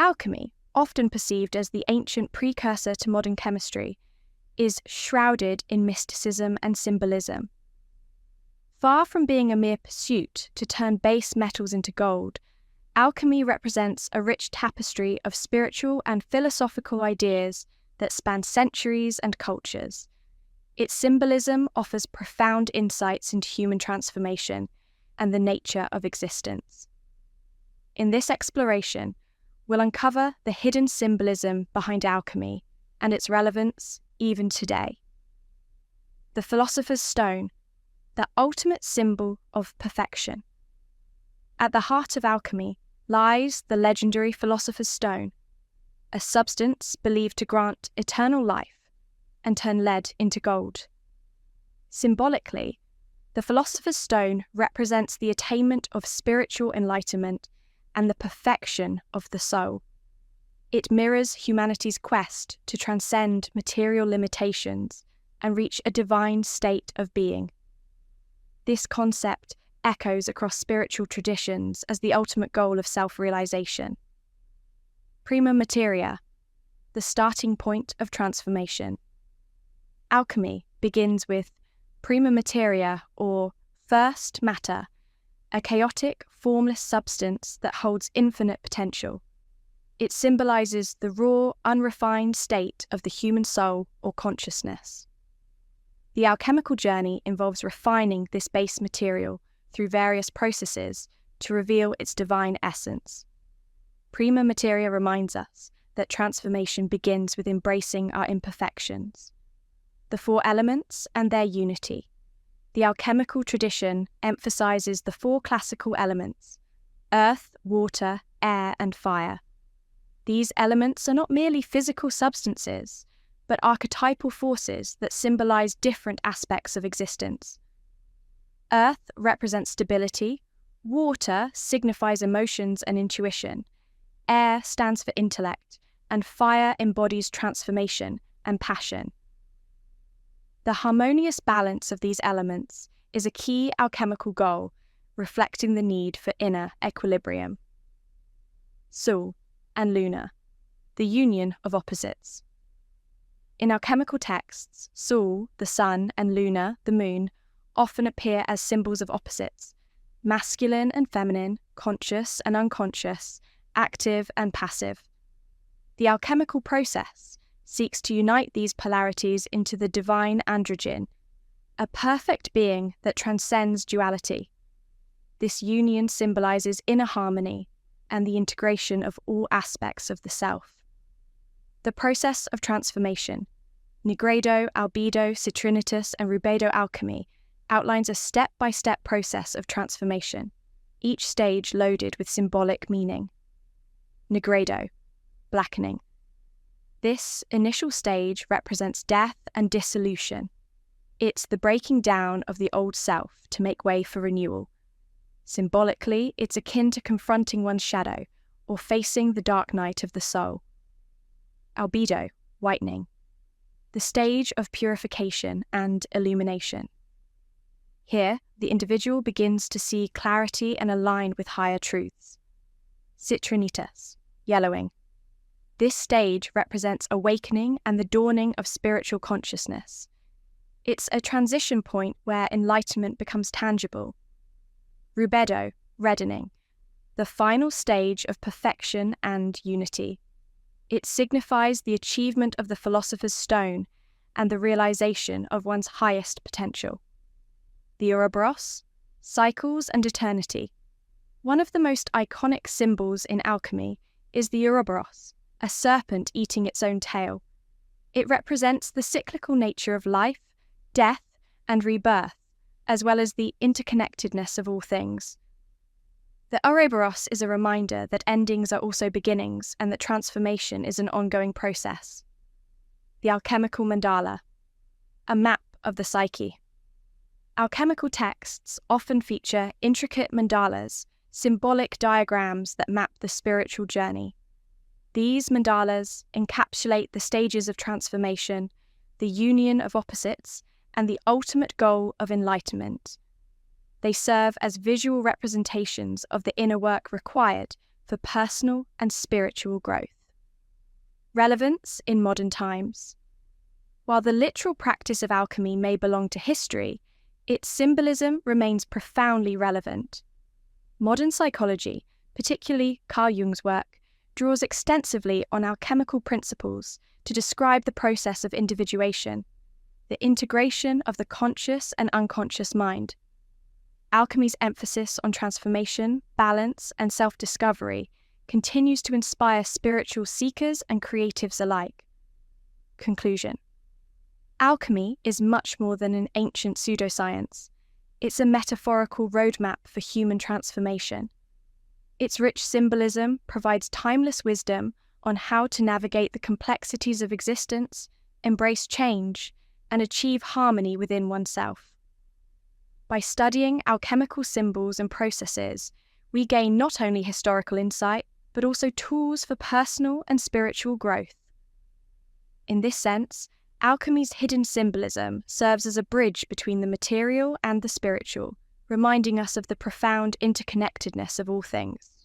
Alchemy, often perceived as the ancient precursor to modern chemistry, is shrouded in mysticism and symbolism. Far from being a mere pursuit to turn base metals into gold, alchemy represents a rich tapestry of spiritual and philosophical ideas that span centuries and cultures. Its symbolism offers profound insights into human transformation and the nature of existence. In this exploration, we'll uncover the hidden symbolism behind alchemy and its relevance even today. The Philosopher's Stone, the ultimate symbol of perfection. At the heart of alchemy lies the legendary Philosopher's Stone, a substance believed to grant eternal life and turn lead into gold. Symbolically, the Philosopher's Stone represents the attainment of spiritual enlightenment and the perfection of the soul. It mirrors humanity's quest to transcend material limitations and reach a divine state of being. This concept echoes across spiritual traditions as the ultimate goal of self-realization. Prima Materia, the starting point of transformation. Alchemy begins with Prima Materia, or first matter, a chaotic, formless substance that holds infinite potential. It symbolizes the raw, unrefined state of the human soul or consciousness. The alchemical journey involves refining this base material through various processes to reveal its divine essence. Prima Materia reminds us that transformation begins with embracing our imperfections. The four elements and their unity. The alchemical tradition emphasizes the four classical elements: earth, water, air, and fire. These elements are not merely physical substances, but archetypal forces that symbolize different aspects of existence. Earth represents stability, water signifies emotions and intuition, air stands for intellect, and fire embodies transformation and passion. The harmonious balance of these elements is a key alchemical goal, reflecting the need for inner equilibrium. Sol and Luna, the union of opposites. In alchemical texts, Sol, the sun, and Luna, the moon, often appear as symbols of opposites: masculine and feminine, conscious and unconscious, active and passive. The alchemical process seeks to unite these polarities into the divine androgen, a perfect being that transcends duality. This union symbolizes inner harmony and the integration of all aspects of the self. The process of transformation, Nigredo, Albedo, Citrinitas, and Rubedo alchemy, outlines a step-by-step process of transformation, each stage loaded with symbolic meaning. Nigredo, blackening. This initial stage represents death and dissolution. It's the breaking down of the old self to make way for renewal. Symbolically, it's akin to confronting one's shadow or facing the dark night of the soul. Albedo, whitening. The stage of purification and illumination. Here, the individual begins to see clarity and align with higher truths. Citrinitas, yellowing. This stage represents awakening and the dawning of spiritual consciousness. It's a transition point where enlightenment becomes tangible. Rubedo, reddening. The final stage of perfection and unity. It signifies the achievement of the Philosopher's Stone and the realization of one's highest potential. The Ouroboros, cycles and eternity. One of the most iconic symbols in alchemy is the Ouroboros, a serpent eating its own tail. It represents the cyclical nature of life, death, and rebirth, as well as the interconnectedness of all things. The Ouroboros is a reminder that endings are also beginnings and that transformation is an ongoing process. The alchemical mandala, a map of the psyche. Alchemical texts often feature intricate mandalas, symbolic diagrams that map the spiritual journey. These mandalas encapsulate the stages of transformation, the union of opposites, and the ultimate goal of enlightenment. They serve as visual representations of the inner work required for personal and spiritual growth. Relevance in modern times. While the literal practice of alchemy may belong to history, its symbolism remains profoundly relevant. Modern psychology, particularly Carl Jung's work, draws extensively on alchemical principles to describe the process of individuation, the integration of the conscious and unconscious mind. Alchemy's emphasis on transformation, balance, and self-discovery continues to inspire spiritual seekers and creatives alike. Conclusion. Alchemy is much more than an ancient pseudoscience. It's a metaphorical roadmap for human transformation. Its rich symbolism provides timeless wisdom on how to navigate the complexities of existence, embrace change, and achieve harmony within oneself. By studying alchemical symbols and processes, we gain not only historical insight, but also tools for personal and spiritual growth. In this sense, alchemy's hidden symbolism serves as a bridge between the material and the spiritual, reminding us of the profound interconnectedness of all things.